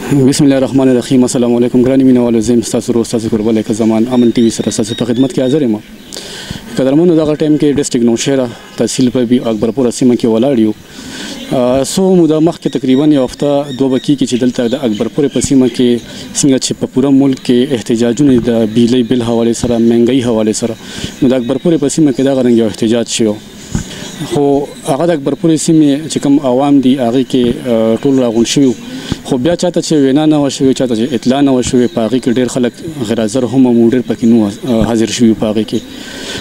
بسم الله الرحمن الرحیم. السلام علیکم ګرانې مینوالو، زه یم ستاسو ورور ستاسو کوربه لیکه زمان امن ټي وي سره ستاسو په خدمت کې حاضر یم. قدرمنو دغه ټایم کې ډسټرکټ نوشهره تحصیل په اکبرپور سیمه کې ولاړ یو. څو موده مخکې تقریبا یو هفته دوه بکې کې چې دلته د اکبرپور په سیمه کې څنګه چې په پوره ملک کې احتجاجونه د بجلی بل حواله سره مهنګۍ حواله سره نو د اکبرپور په سیمه کې دا غرنګ یو احتجاج شو. خو هغه د اکبرپور سیمه چې کوم عوام دي هغه کې ټول راغون شوی، خو بیا چاته چې وینا نه وشوي، چاته چې اطلاع نه وشوي، په هغه کې ډېر خلک غیر حاضر هم ډېر پکې نو حاضر شوي په هغه کې.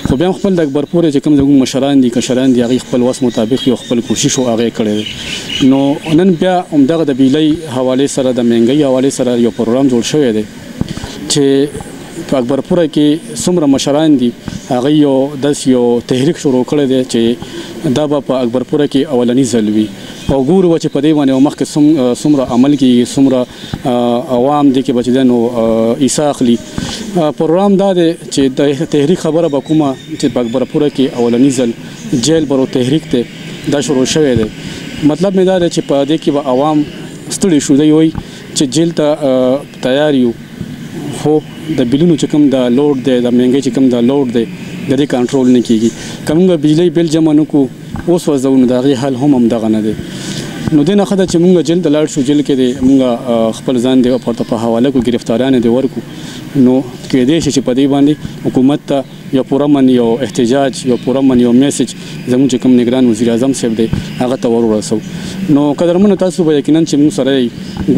خو بیا خپل د اکبرپور چې کوم زموږ مشران دي کشران دي هغه خپل وس مطابق یو خپل کوشش او هغه کړی. نو نن بیا همدغه د بجلی حواله سره د مهنګۍ حواله سره یو پروګرام جوړ شوی دی چې په اکبرپور کې څومره مشران دي هغه یو تحریک شروع کړی دی چې دا به په اکبرپور کې اولنی ځل وي او ګورو چې په دې باندې مخکې څومره عمل کیږي، څومره عوام دي کې بچ نو عیسی اخلي. پروګرام دا دی چې د تحریک خبره به کومه چې په اکبرپور کې اولنی ځل جیل برو تحریک ته دا شروع شوی دی. مطلب مې دا دی چې په دې کې به عوام ستړي شو دی وي چې جیل ته تیار یو، خو د بلونو چې کوم د لوډ دی د مهنګۍ چې کوم د لوډ دی د دې کنټرول نه کیږي. کومه بجلی بل جمع نکو اوس وځو د هغې حل هم دغه نه دی. نو دې نه ښه ده چې مونږ جیل ته لاړ شو، جیل کې دی مونږ خپل ځان دی ورته په حواله کو ګرفتاریان دی ورکو. نو کېدای شي چې په دې باندې حکومت ته یو پوره من یو احتجاج یو پوره من یو میسج زموږ چې کوم نگران وزیر اعظم صاحب دی هغه ته ورسو. نو قدرمنو تاسو به یقینا چې موږ سره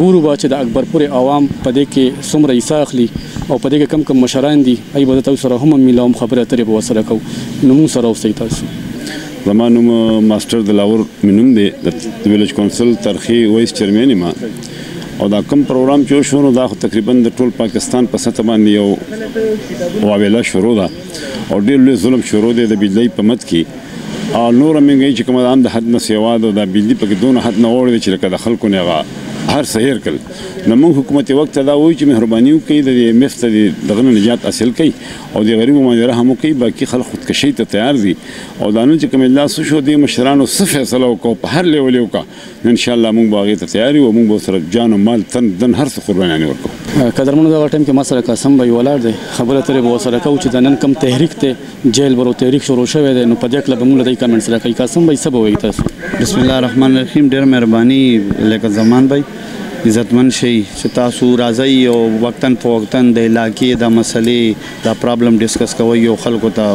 ګورو به چې د اکبرپور عوام په دې کې څومره عیسی اخلي او په دې کې کم مشران دي ای به تاسو سره هم میلاوم خبره اترې به وسره کوو. نو موږ سره اوسئ. تاسو زما نوم ماسټر دلاور مینوم دی، د ویلیج کونسل ترخی وایس چیرمن یم او دا کوم پروګرام چې شروع نو دا تقریبا د ټول پاکستان په سطح باندې یو واویلا شروع ده او ډېر لوی ظلم شروع دی د بجلی په مت کې او نور مهنګۍ چې کوم د حد نه سیوا ده د بجلی په کې دونه حد نه وړي چې لکه د خلکو نه هر سهیر کل نو موږ حکومت وخت دا وایي چې مهرباني وکړي د مفت دغه نجات حاصل کړي او د غریبو باندې رحم وکړي، باقي خلک خودکشي ته تیار دي او دا نن چې کوم الله شو د مشرانو څه فیصله وکړو په هر لیول وکړه ان شاء الله موږ باغې ته تیار یو، موږ به سره جان او مال تن دن هر څه قرباني ورکړو. قدرمنو دغه ټایم کې ما سره قسم به ولاړ دی خبره ترې به وسره کوو چې د نن کم تحریک ته جیل برو تحریک شروع شوی دی. نو په دې کله به موږ د کمنټس راکړي. قسم به څه به وایي تاسو؟ بسم الله الرحمن الرحیم. ډېر مهرباني لیکه زمان بھائی عزتمن شي چې تاسو راځئ او وقتاً په وقتاً د علاقې د مسلې د پرابلم ډسکس کوئ او خلکو ته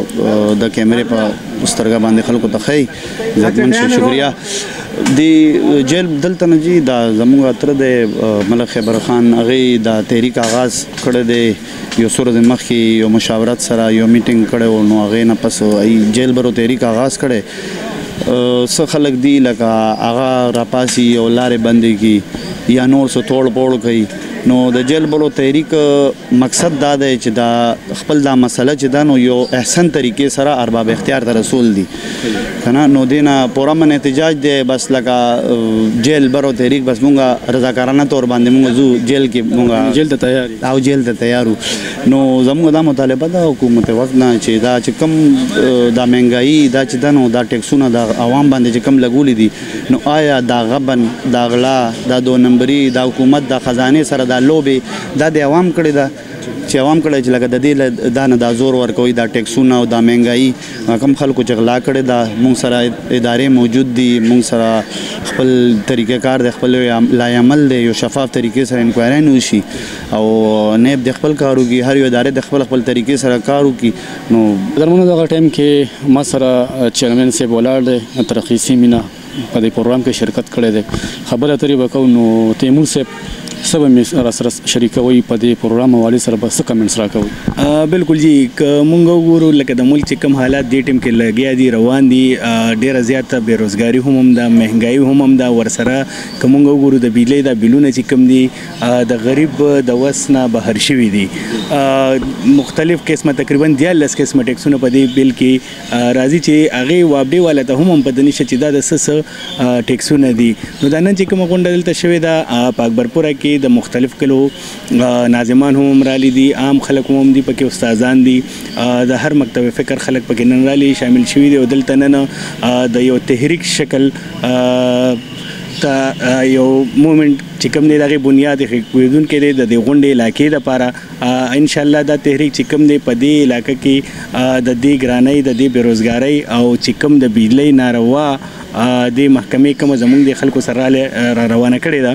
د کیمرې په سترګه باندې خلکو ته ښیي. عزتمن شي، شکریہ. د جیل دلته نه جي دا زموږ تر د ملک خیبر خان هغې د تحریک آغاز کړی دی یو څو ورځې مخکې یو مشاورت سره یو میټینګ کړی و، نو هغې نه پس جیل برو تحریک آغاز کړی. څه خلک دي لکه هغه راپاسي او لارې بندې کړي یا نور څه توړ پوړ کوي. نو د جیل برو تحریک مقصد دا دی چې دا خپل دا مسله چې دا نو یو احسن طریقې سره ارباب اختیار ته رسول دي کنه. نو دینا پورا من احتجاج دی بس لکه جیل برو تحریک بس مونږه رضاکارانه تور باندې مونږ زو جیل کې مونږه جیل ته تیار او جیل ته تیارو. نو زموږ دا مطالبه ده حکومت وخت نه چې دا چې کم دا مهنګایي دا چې دا نو دا ټیکسونه د عوام باندې چې کم لګولې دي نو آیا دا غبن دا غلا دا دو نمبري دا حکومت د خزانه سره دا لوبې دا د عوام کړي ده چې عوام کړي چې لکه د دې دا نه دا زور ورکوي دا ټیکسونه او دا مهنګایي کم خلکو چې غلا کړي دا مونږ سره ادارې موجود دي، مونږ سره خپل طریقه کار د خپل لای عمل دی یو شفاف طریقې سره انکوایري وشي او نیب د خپل کار وکړي، هر یو ادارې د خپل طریقې سره کار وکړي. نو درمونو دغه ټایم کې ما سره چیرمن صاحب ولاړ دی ترقی سیمینه په دې پروګرام کې شرکت کړی دی. خبره اترې به کوو. نو تیمور صاحب څه به مې را سره شریکوي په دې پروګرام حوالې سره به څه کمنټس راکوئ؟ بالکل جی که مونږ وګورو لکه د ملک چې کوم حالات دې ټیم کې لګیا دي روان دي ډېره زیاته بېروزګاري هم ده، مهنګایي هم ده، ورسره که مونږ وګورو د بجلۍ دا بلونه چې کوم دي د غریب د وس نه بهر شوي دي. مختلف قسمه تقریبا 14 قسمه ټیکسونه په دې بل کې راځي چې هغې وابډې والا ته هم پته نشته چې دا د څه ټیکسونه دي. نو دا نن چې کومه غونډه دلته شوې ده په اکبرپوره کې د مختلف کلو ناظمان هم رالی دي، عام خلک هم دي پکې، استادان دي، د هر مکتب فکر خلک پکې نن رالی شامل شوي دي او دلته نن د یو تحریک شکل ته یو مومنت چې کوم دی دغه بنیاد ایښودونکی دی د دې غونډې علاقې لپاره انشاءالله دا تحریک چې کوم دی په دې علاقه کې د دې ګرانۍ د دې بېروزګارۍ او چې کوم د بجلۍ ناروا د محکمې کومه زموږ د خلکو سره را روانه کړې ده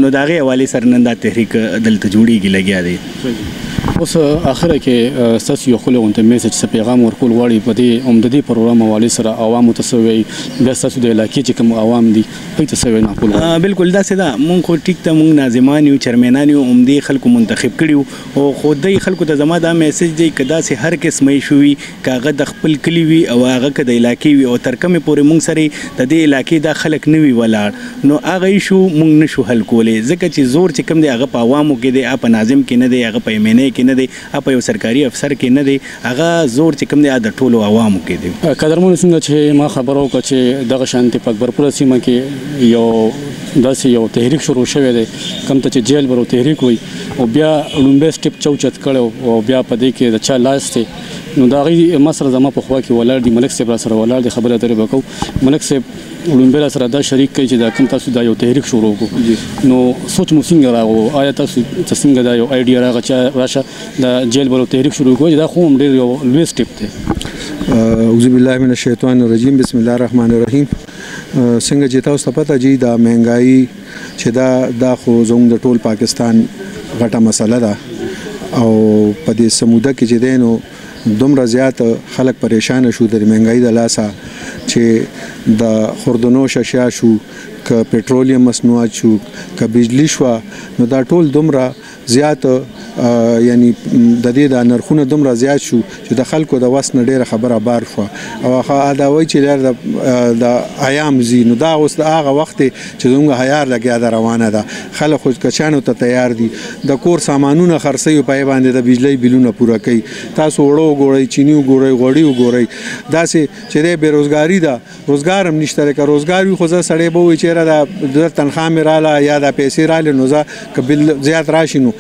نو د هغې حوالې سره نن دا تحریک دلته جوړېږي لګیا دی. اوس اخره کې ستاسو یو خپل غونډه میسج څه پیغام ورکول غواړي په دې عمددي پروګرام حوالې سره عوامو ته څه وایي بیا ستاسو د علاقې چې کوم عوام دي هغوی ته څه وایي؟ بالکل داسې ده مونږ خو ټیک ته مونږ ناظمان یو چیرمنان یو عمدي خلکو منتخب کړي وو او خو دوی خلکو ته زما دا میسج دی که داسې هر قسمه شوي که هغه د خپل کلي وي او هغه که د علاقې وي او تر کومې پورې مونږ سره د دې علاقې دا خلک نه وي ولاړ نو هغه ایشو مونږ نشو حل کولی ځکه چې زور چې کوم دی هغه په عوامو کې دی په ناظم کې نه دی هغه په MNA کې نه دی په یو سرکاري افسر کې نه دی هغه زور چې کوم دی د ټولو عوامو کې دی. قدرمنو څنګه چې ما خبره وکړه چې دغه شانتې په اکبرپوره سیمه کې یو داسې یو تحریک شروع شوی دی کوم ته چې جیل برو تحریک وي او بیا لومبی سټپ چوچت کړی او بیا په دې کې د چا لاس دی نو د هغې ما سره زما په خوا کې ولاړ دي ملک صاحب را سره ولاړ دي خبرې اترې به کوو. ملک صاحب لومبی را سره دا شریک کوي چې دا کوم تاسو دا یو تحریک شروع کړو نو سوچ مو څنګه راغو آیا تاسو څنګه دا یو آیډیا راغله چې راشه د جیل برو تحریک شروع کړو دا خو هم ډېر یو لوی سټپ دی؟ اعوذ بالله من الشیطان الرجیم بسم الله الرحمن الرحیم. څنګه چې تاسو ته پته جي دا مهنګایي چې دا خو زموږ د ټول پاکستان غټه مسله ده او په دې سموده کې چې دی نو دومره زیات خلک پریشان شو د مهنګایي د لاسه چې د خوردنوش اشیا شو که پټرولیم مصنوعات شو که بجلی شو نو دا ټول دومره زیات یعنی د دې د نرخونه دومره زیات شو چې د خلکو د وس نه ډیره خبره بار شو او هغه دا وایي چې د ایام زی نو دا اوس د هغه وخت چې زموږ هیار لګیا ده روانه ده خلک خو کچانو ته تیار دي د کور سامانونه خرڅوي په باندې د بجلی بلونه پوره کوي تاسو وړو ګورئ چینی وګورئ غوړي وګورئ داسې چې د بیروزګاری ده روزګار هم نشته لکه روزګار وي خو زه سړی به وایي چېرې د تنخوا مې راله یا د پیسې راله نو زه که بل زیات راشي نو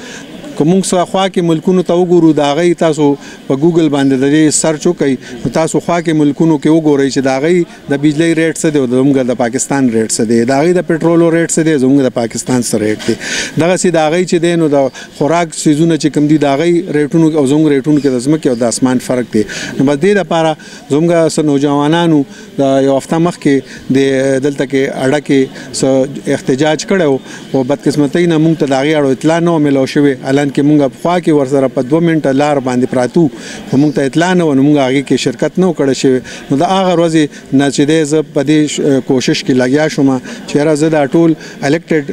که موږ خوا کې ملکونو ته وګورو د هغې تاسو په ګوګل باندې د دې سرچ وکئ نو تاسو خوا کې ملکونو کې وګورئ چې د هغې د بجلی ریټ څه دی او زموږ د پاکستان ریټ څه دی د هغې د پټرولو ریټ څه دی زموږ د پاکستان څه ریټ دی دغسې د هغې چې دی نو د خوراک څیزونه چې کوم دي د هغې ریټونو او زموږ ریټونو کې د ځمکې او د اسمان فرق دی نو بس دې دپاره زموږ څه نوجوانانو د یو هفته مخکې د دلته کې اډه کې څه احتجاج کړی او بدقسمتۍ نه موږ ته د هغې اړه اطلاع نه وه میلاو شوې الان کې مونږ خوا کې ورسره په 2 منټه لار باندې پراتو خو مونږ ته اطلاع نه و نو مونږ هغې کې شرکت نه کړی شوی نو د هغه ورځې نه چې دی زه په دې کوشش کې لګیا شوم چې یاره زه دا ټول الکټډ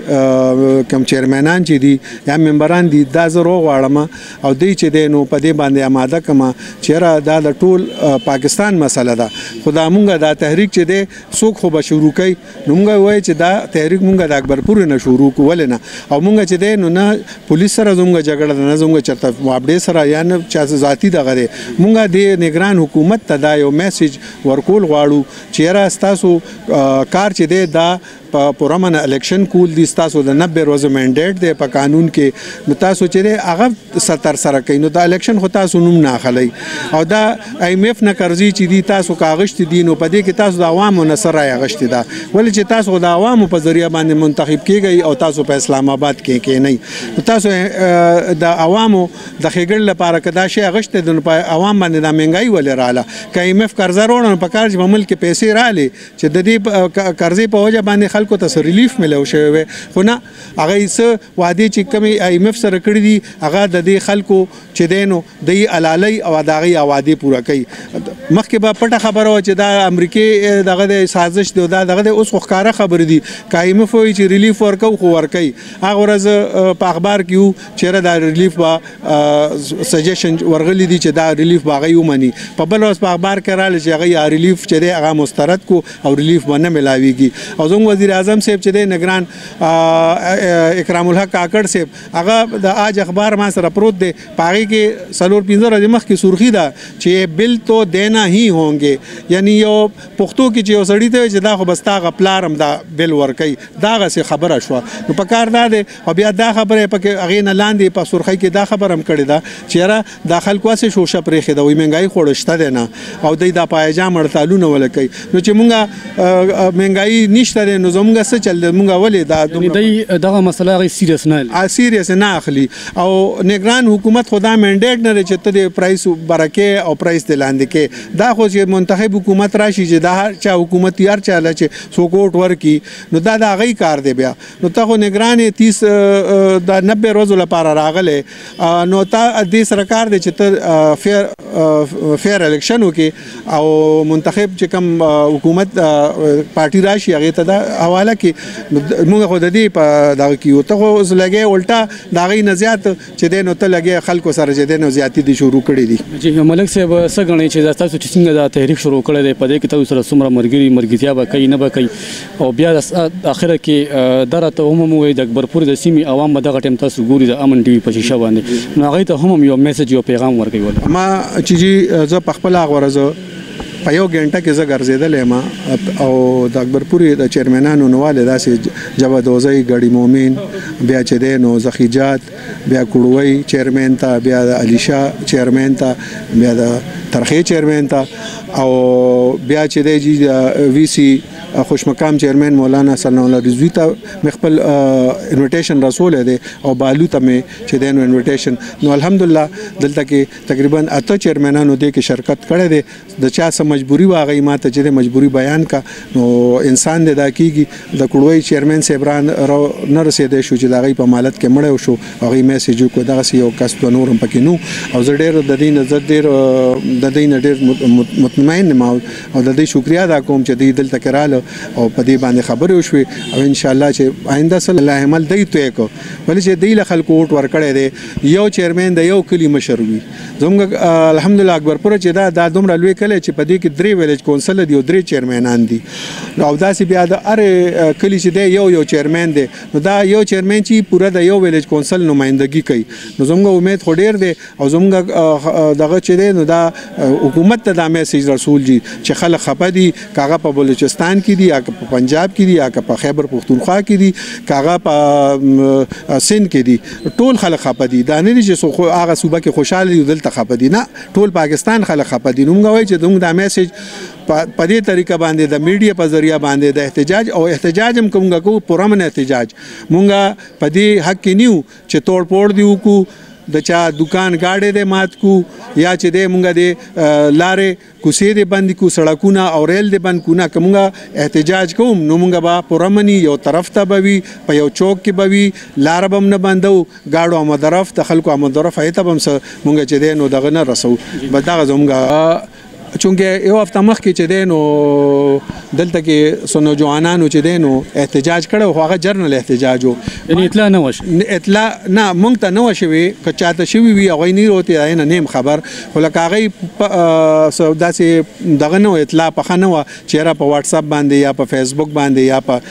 کوم چیرمنان چې دي یا ممبران دي دا زه روغواړم او دوی چې دی نو په دې باندې اماده کړم چې یاره دا د ټول پاکستان مسله ده خو دا مونږ دا تحریک چې دی څوک خو به شروع کوي نو مونږ وایو چې دا تحریک مونږ د اکبرپور نه شروع کړو ولې نه او مونږ چې دی نو نه پولیس سره زموږ جګړه ده نه زموږ چېرته وابډې سره یا نه چا ذاتي دغه دی مونږ د نګران حکومت ته دا یو میسج ورکول غواړو چې یاره ستاسو کار چې دی دا په پرامن الیکشن کول دي تاسو د 90 ورځې منډیټ دی په قانون کې نو تاسو چې دی هغه ستر سره کوي نو د الیکشن خو تاسو نوم نه اخلئ او دا IMF نه قرضې چې دي تاسو کاغشتې دي نو په دې کې تاسو د عوامو نه سره اغشتې ده ولې چې تاسو د عوامو په ذریعه باندې منتخب کیږئ او تاسو په اسلام آباد کې کېنئ نو تاسو د عوامو د ښېګړې لپاره که دا شی اغشتې ده نو په عوام باندې دا مهنګایي ولې راله که IMF قرضه راوړه نو په کار چې په ملک کې پیسې رالې چې د دې قرضې په وجه باندې خلکو ته ریلیف ملو شوی وي خو نه هغه څه وعده چې کومې IMF سره کړي دي هغه د دې خلکو چې دی نو د علالۍ او د هغې وعدې پوره کوي مخکې به پټه خبره وه چې دا امریکې دغه د سازش دی دا دغه د اوس خو ښکاره خبرې دي که IMF وایي چې ریلیف ورکو خو ورکوي هغه ورځ په اخبار کې وو چېرې دا ریلیف به سجیشن ورغلی دي چې دا ریلیف به هغوی ومني په بل ورځ په اخبار کې راغله چې هغوی ریلیف چې دی هغه مسترد کو او ریلیف به نه میلاویږي او زموږ وزیر اعظم صاحب چې دی نگران اکرام الحق کاکړ صاحب هغه د آج اخبار ما سره پروت دی په هغې کې 4-5 ورځې مخکې سرخي ده چې بل تو دینا ہی ہوں گے یعنی یو پښتو کې چې یو سړي ته چې دا خو بس تا هغه پلار هم دا بل ورکوي دغسې خبره شوه نو په کار دا دی او بیا دا خبره پکې هغې نه لاندې په سرخۍ کې دا خبره هم کړې ده چې یاره دا خلکو هسې شوشه پرېښې ده وایي مهنګایي خو شته دی نه او دوی دا پایجام هړتالونه وله کوي نو چې مونږ مهنګایي نشته دی نو زموږ څه چل موږ ولې دا دغه مسله غي سیریس نه اخلي او نگران حکومت خدا منډیټ نه چې ته د پرایس برکه او پرایس دلاندې کې دا خو چې منتخب حکومت راشي چې دا چا حکومت یار چاله چې سوکوټ ورکی نو دا غي کار دی بیا نو ته خو نگران 30 د 90 ورځې لپاره راغله نو تا د سرکار دی چې ته فیر الیکشن وکي او منتخب چې کوم حکومت پارټي راشي هغه ته دا حواله کې موږ خو د دې په دا کې ته خو لګي الټا دا غي نزيات چې دین ته لګي خلکو سره چې دین زیاتی دي شروع کړي دي جی ملک صاحب سګنې چې تاسو چې څنګه دا تحریک شروع کړی دی په دې کې تاسو سره څومره مرګرتیا به کوي نه به کوي او بیا د اخره کې درته هم وي د اکبرپور د سیمې عوام به دغه ټیم تاسو ګوري د امن ټي وي په شیشه باندې نو هغه ته هم یو میسج یو پیغام ورکوي ما چې زه په خپل غوړزه په یو غنټه کې زه ګرځیدل ما او د اکبرپوري د چیرمنانو نواله داسې جوادوزي غړي مومن بیا چې د نو زخیجات بیا کوړوي چیرمن ته بیا د علیشا چیرمن ته بیا د ترخی چیرمن ته او بیا چې د وی سی خوش مقام چیرمن مولانا سلام الله رضوی ته مخبل انویټیشن رسول دی او بالو ته مې چې د انویټیشن نو الحمدلله دلته کې تقریبا 8 چیرمنانو د کې شرکت کړي دي د چا سم مجبوری واغی ماته چې مجبوری بیان کا نو انسان د کیږي د کوړوي چیرمن صاحبران نه رسیدې شو چې دغه په مالت کې مړ شو هغه میسج کو دغه یو کس په نورم پکې نو او زه ډېر د دې نظر ډېر مطمئن ما او د دې شکریا ادا کوم چې دې دلته کراله او په دې باندې خبرې وشوي او ان شاء الله چې آینده صلی الله عمل دی ته کو ولې چې دی له خلکو ووټ ورکړي دي یو چیرمن د یو کلی مشر وي زموږ الحمدلله اکبرپور چې دا دومره لوی کلی چې په دې کې 3 ویلیج کونسل دي او 3 چیرمنان دي او داسې بیا د اره کلی چې دی یو چیرمن دی نو دا یو چیرمن چې پوره د یو ویلیج کونسل نمائندګي کوي نو زموږ امید خو ډیر دی او زموږ دغه چې دی نو دا حکومت ته د میسج رسول دي چې خلک خپه دي کاغه په بلوچستان کې دي یا په پنجاب کې دي یا په خیبر پختونخوا کې دي کاغه په سند کې دي ټول خلک خپه دي دا نه دي چې هغه صوبه کې خوشاله دي دلته خپه دي نه ټول پاکستان خلک خپه دي نو موږ وایو چې موږ دا میسج په دې طریقه باندې د میډیا په ذریعہ باندې د احتجاج او احتجاج هم کومګه کو پرامن احتجاج مونږه په دې حق کې نیو چې توڑ پوڑ دیو کو د چا دکان گاډې د مات کو یا چې د مونږه د لارې کوسې د بند کو سړکونه او ریل د بند کو نه کومګه احتجاج کوم نو مونږه با پرامنی یو طرف ته بوي په یو چوک کې بوي لار بم نه بندو گاډو امدرف د خلکو امدرف ایته بم مونږه چې د نو دغه نه رسو بدغه زمونږه چونکه یو هفته مخکې چې دی نو دلته کې سو نوجوانانو چې دی نو احتجاج کړو خو هغه جرنل احتجاج وو یعنی اطلاع نه وشي اطلاع نه مونږ ته نه وشوي که چاته شوي وي هغوی نه روتې نه نیم خبر خو لکه هغوی داسې دغه نه و اطلاع پخه نه وه چېرې په واټساپ باندې یا په فیسبوک باندې یا په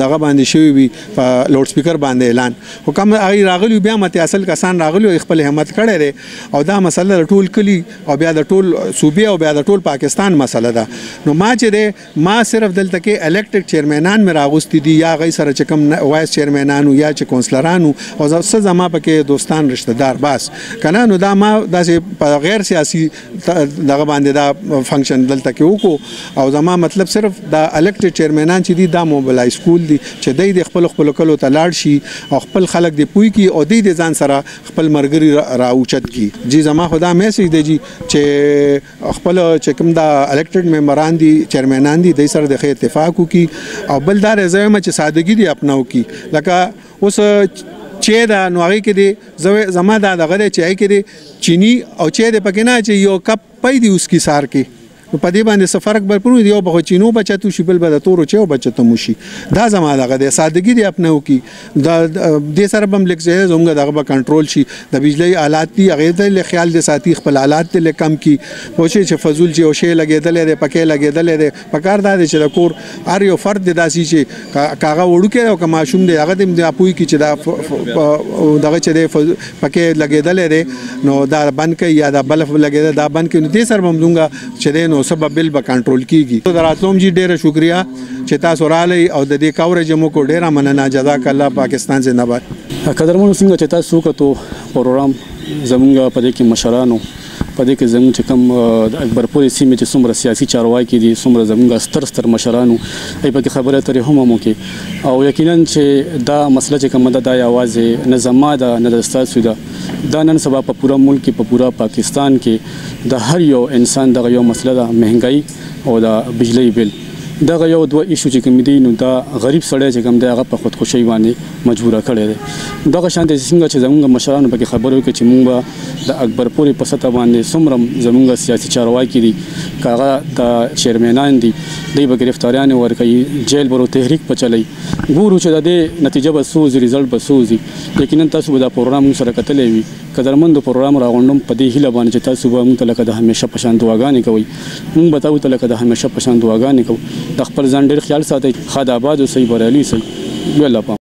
دغه باندې شوي وي په لوډ سپیکر باندې اعلان خو کوم هغوی راغلي بیا متې اصل کسان راغلي خپل همت کړی دی او دا مسله د ټول کلي او بیا د ټول صوبې او بیا د ټول پاکستان مسله ده نو ما چې دی ما صرف دلته کې الیکټډ چیرمنان مې راغوستي دي یا غي سره چې کوم وایس چیرمنانو یا چې کونسلرانو او څه زما پکې دوستان رشتہ دار بس کنه نو دا ما داسې په غیر سیاسي دغه باندې دا فنکشن دلته کې وکړو او زما مطلب صرف دا الیکټډ چیرمنان چې دي دا موبلایز کول دي چې د خپل کلو ته لاړ شي او خپل خلک دی پوي کی او د ځان سره خپل مرګري راوچت کی جی زما خدا میسج دی جی چې خپل چې کوم دا الیکټډ ممبران دي چیرمنان دي د سره د اتفاق وکي او بلدار زما چې سادهګي دي اپناو کی لکه اوس چې دا نو هغه کې دي زما دا دغه چې کې دي چینی او چې د پکې نه چې یو کپ پي دي اوس کی سار کې نو په دې باندې سفرک برپرو دی او په چینو بچتو شي بل به د تورو چې بچته موشي دا زما دغه د سادهګي دی اپناو کی دا د سره بم لیک ځای زموږ دغه به کنټرول شي د بجلی آلات دی هغه د خیال د ساتي خپل آلات ته کم کی پوښي چې فزول چې او شی لګیدل دی پکې لګیدل دی پکار دا چې د کور هر یو فرد داسي چې کاغه وړو کې او کما شوم دی هغه د اپوي کی چې دا دغه چې د پکې لګیدل دی نو دا بند کوي یا دا بلف لګیدل دا بند کوي نو د سره بم دونګه چې نو سبب بل به کنټرول کیږي دراتلوم جی ډیره شکریا چې تاسو رالی او د دې کاورج مو کو ډیره مننه جزاک الله پاکستان زنده‌باد قدرمنو څنګه چې تاسو وکړو پروګرام زمونږ په دې کې مشرانو په دې کې زموږ چې کوم د اکبرپور سیمې چې څومره سیاسي چارواکي دي څومره زموږ ستر مشرانو ای په کې خبره ترې هم وکړي او یقینا چې دا مسله چې کومه ده دا یوازې نه زما ده نه د ستاسو ده دا نن سبا په پوره ملک کې په پوره پاکستان کې د هر یو انسان دغه یو مسله ده مهنګي او د بجلی بل دغه یو دوه ایشو چې کوم دي نو دا غریب سړی چې کوم دی هغه په خودکشي باندې مجبوره کړی دی دغه شان د څنګه چې زموږ مشرانو پکې خبرو کې چې موږ د اکبرپور په سطح باندې څومره زموږ سیاسي چارواکي دي کاغه د چیرمنان دي دوی به گرفتاریان ورکوي جیل برو تحریک په چلی ګورو چې د دې نتیجه به سوزي ریزلټ به سوزي یقینا تاسو به دا پروګرام سره کتلې وي قدرمند پروګرام راغونډم په دې هیله باندې چې تاسو به موږ ته لکه د همیشه په شان دعاګانې کوئ موږ به تاسو ته لکه د همیشه په شان دعاګانې کوو د خپل ځان ډېر خیال ساتئ ښاد آباد اوسئ بریالي اوسئ الله